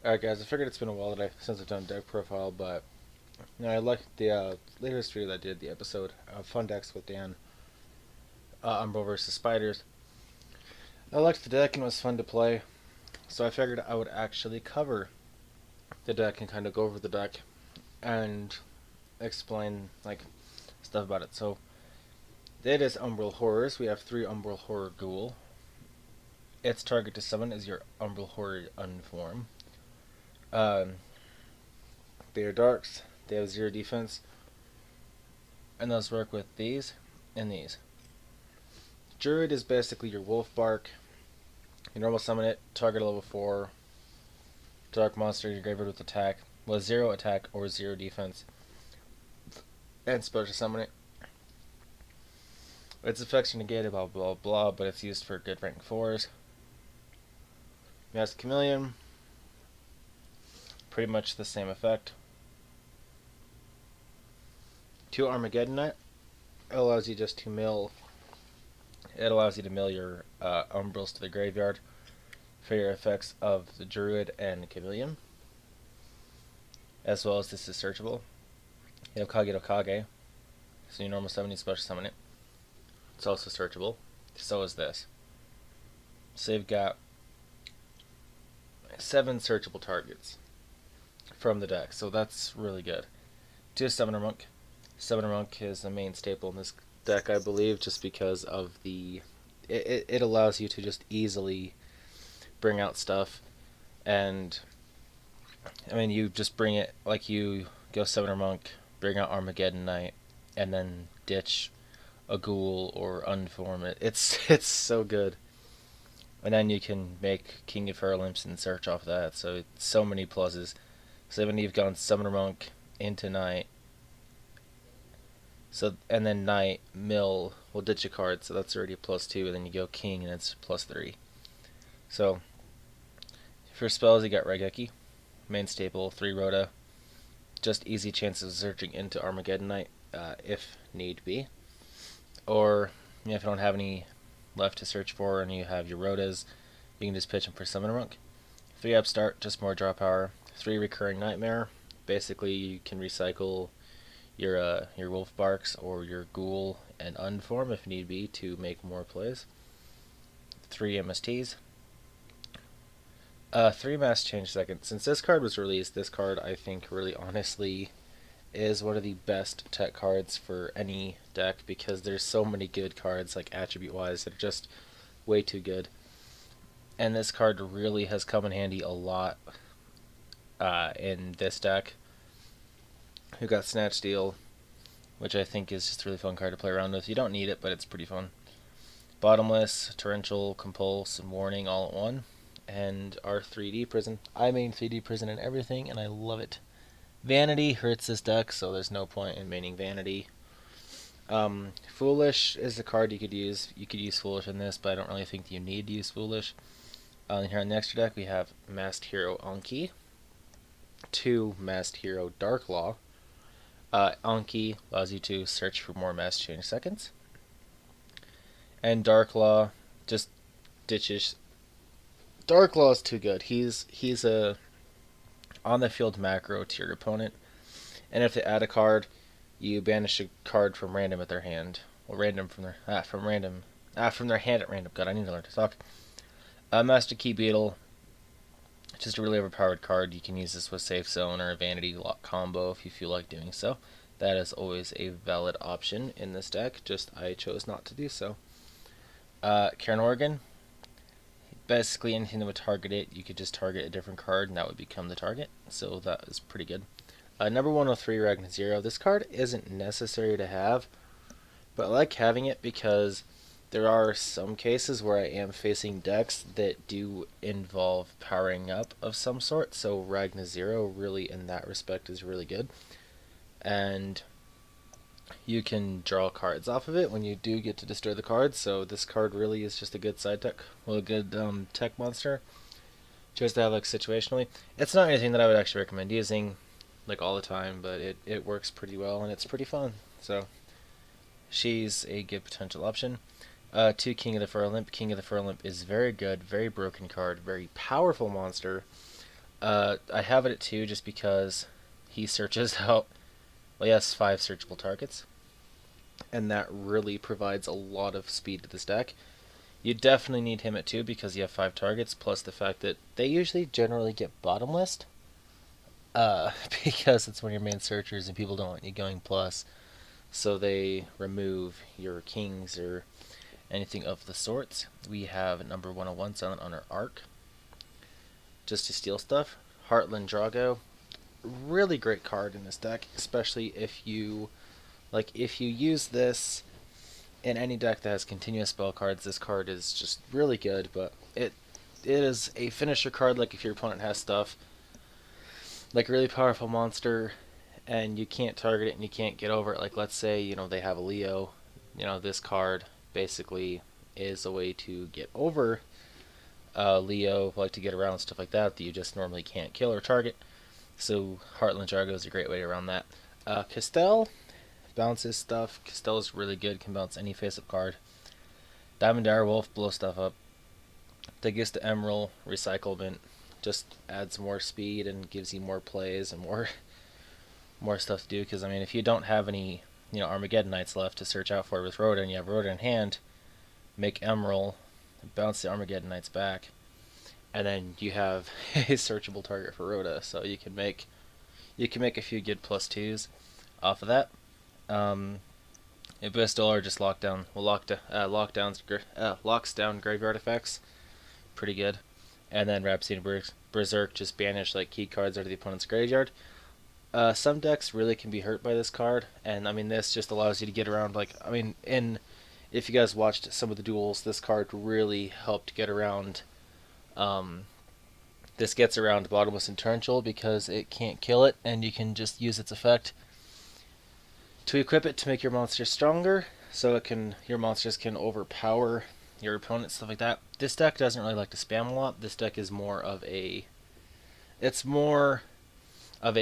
Alright guys, I figured it's been a while since I've done a deck profile, but I liked the latest video that I did, the episode of Fun Decks with Dan, Umbral versus Spiders. I liked the deck and it was fun to play, so I figured I would actually cover the deck and kind of go over the deck and explain like stuff about it. So it is Umbral Horrors. We have 3 Umbral Horror Ghoul. Its target to summon is your Umbral Horror Unform. They are darks, they have 0 defense, and those work with these and these. Druid is basically your wolf bark. You normal summon it, target a level 4 dark monster, your graveyard with attack, with 0 attack or 0 defense, and special summon it. Its effects are negated, blah blah blah, but it's used for good rank 4s. Masked Chameleon, pretty much the same effect. 2 Armageddonite, it allows you just to mill. It allows you to mill your Umbrals to the graveyard for your effects of the Druid and Chameleon, as well as this is searchable. You have Kage no Kage, so you normal summon, you special summon it. It's also searchable. So is this. So you've got 7 searchable targets from the deck, so that's really good. 2 Summoner Monk. Summoner Monk is the main staple in this deck, I believe, just because of the it allows you to just easily bring out stuff, and I mean you just bring it like you go Summoner Monk, bring out Armageddon Knight, and then ditch a ghoul or unform it. It's so good. And then you can make King of Furlimps and search off that, so it's so many pluses. So when you've gone Summoner Monk into Knight, so and then Knight mill will ditch a card, so that's already a +2, and then you go King and it's +3. So for spells you got Regeki, main staple, 3 Rhoda, just easy chances of searching into Armageddon Knight if need be. Or if you don't have any left to search for and you have your Rhodas, you can just pitch them for Summoner Monk. 3 Upstart, just more draw power. 3 Recurring Nightmare, basically you can recycle your Wolf Barks or your Ghoul and Unform if need be to make more plays. 3 MSTs. 3 Mass Change Second. Since this card was released, this card I think really honestly is one of the best tech cards for any deck, because there's so many good cards like attribute wise that are just way too good, and this card really has come in handy a lot in this deck. We've got Snatch Steal, which I think is just a really fun card to play around with. You don't need it, but it's pretty fun. Bottomless, Torrential, Compulse, and Warning all at one, and our 3D Prison. I main 3D Prison and everything, and I love it. Vanity hurts this deck, so there's no point in maining Vanity. Foolish is a card you could use. You could use Foolish in this, but I don't really think you need to use Foolish. Here on the extra deck, we have Masked Hero Anki, 2 Masked Hero Darklaw. Anki allows you to search for more Mass Change Seconds, and Darklaw just ditches. Darklaw is too good. He's a on the field macro to your opponent, and if they add a card, you banish a card from random at their hand, or random from their from their hand at random. God, I need to learn to talk. Master Key Beetle, just a really overpowered card. You can use this with Safe Zone or a Vanity Lock combo if you feel like doing so. That is always a valid option in this deck. Just I chose not to do so. Karen Organ. Basically anything that would target it, you could just target a different card and that would become the target, so that is pretty good. Number 103, Ragnar Zero. This card isn't necessary to have, but I like having it because there are some cases where I am facing decks that do involve powering up of some sort, so Ragnar Zero really in that respect is really good. And you can draw cards off of it when you do get to destroy the cards, so this card really is just a good side tech, well, a good tech monster, just to have like situationally. It's not anything that I would actually recommend using like all the time, but it works pretty well and it's pretty fun, so she's a good potential option. 2 King of the Furlimp. King of the Furlimp is very good, very broken card, very powerful monster. I have it at 2 just because he searches out, well, he has 5 searchable targets, and that really provides a lot of speed to this deck. You definitely need him at 2 because you have 5 targets, plus the fact that they usually generally get bottom list, because it's one of your main searchers and people don't want you going plus, so they remove your kings or anything of the sorts. We have number 101, Silent Honor Arc, just to steal stuff. Heartland Drago, really great card in this deck, especially if you use this in any deck that has continuous spell cards. This card is just really good, but it is a finisher card. Like if your opponent has stuff like a really powerful monster and you can't target it and you can't get over it, like let's say they have a Leo, this card basically is a way to get over Leo, like to get around stuff like that you just normally can't kill or target. So Heartland Drago is a great way around that. Castell bounces stuff. Castell is really good, can bounce any face-up card. Diamond Direwolf, blow stuff up. Digest to Emerald, recyclement, just adds more speed and gives you more plays and more stuff to do. Because I mean, if you don't have any Armageddon Knights left to search out for with Rhoda, and you have Rhoda in hand, make Emerald, bounce the Armageddon Knights back, and then you have a searchable target for Rhoda. So you can make a few good +2s off of that. Abyssal are just lockdown. Well, locks down graveyard effects. Pretty good. And then Rhapsody and Berserk just banish like key cards out of the opponent's graveyard. Some decks really can be hurt by this card, and I mean this just allows you to get around. If you guys watched some of the duels, this card really helped get around. This gets around Bottomless and Torrential because it can't kill it, and you can just use its effect to equip it to make your monsters stronger, so your monsters can overpower your opponent, stuff like that. This deck doesn't really like to spam a lot. This deck is more of a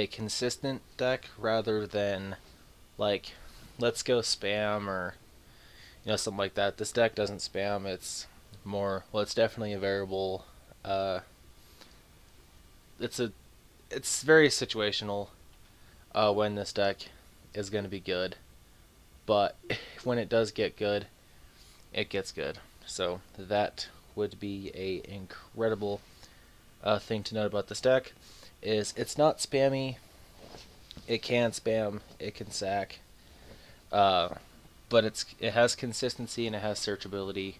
consistent deck rather than like let's go spam or something like that. This deck doesn't spam. It's more, well, it's definitely a variable. It's very situational when this deck is going to be good, but when it does get good, it gets good. So that would be a incredible thing to note about this deck is it's not spammy. It can spam, it can sack, but it has consistency and it has searchability,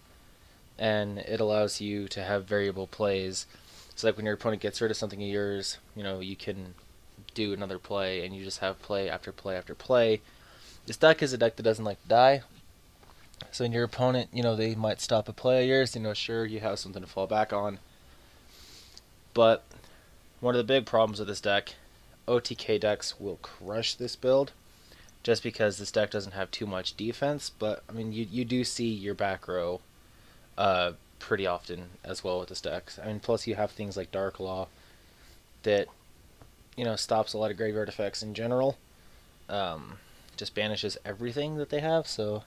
and it allows you to have variable plays. So like when your opponent gets rid of something of yours, you can do another play, and you just have play after play after play. This deck is a deck that doesn't like to die. So when your opponent, they might stop a play of yours, sure, you have something to fall back on. But one of the big problems with this deck, OTK decks will crush this build just because this deck doesn't have too much defense. But I mean, you do see your back row pretty often as well with this deck. I mean, plus you have things like Dark Law that stops a lot of graveyard effects in general. Just banishes everything that they have, so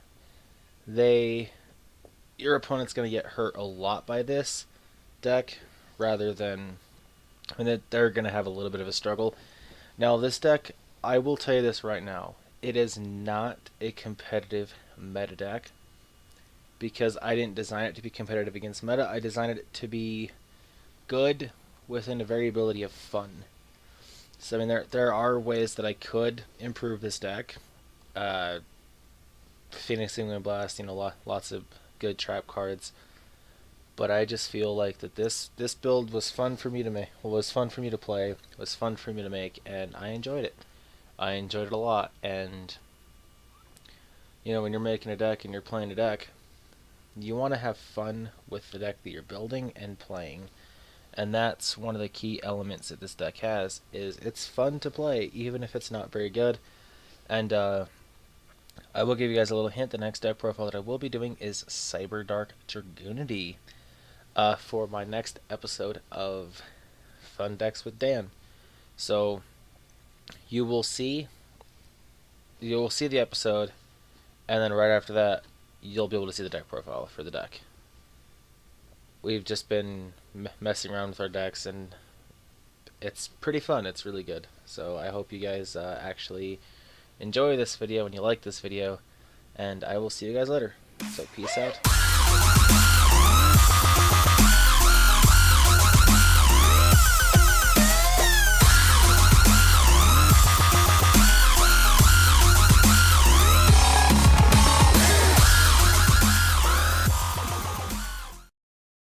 your opponent's going to get hurt a lot by this deck rather than, they're going to have a little bit of a struggle. Now this deck, I will tell you this right now, it is not a competitive meta deck because I didn't design it to be competitive against meta. I designed it to be good within a variability of fun. So I mean, there are ways that I could improve this deck. Phoenix Wing Blast, lots of good trap cards. But I just feel like that this build was fun for me to make. Was fun for me to play. Was fun for me to make, and I enjoyed it. I enjoyed it a lot. And when you're making a deck and you're playing a deck, you want to have fun with the deck that you're building and playing. And that's one of the key elements that this deck has, is it's fun to play, even if it's not very good. And I will give you guys a little hint. The next deck profile that I will be doing is Cyberdark Dragoonity for my next episode of Fun Decks with Dan. So you will see the episode, and then right after that, you'll be able to see the deck profile for the deck. We've just been messing around with our decks, and it's pretty fun. It's really good. So I hope you guys actually enjoy this video and you like this video, and I will see you guys later. So peace out.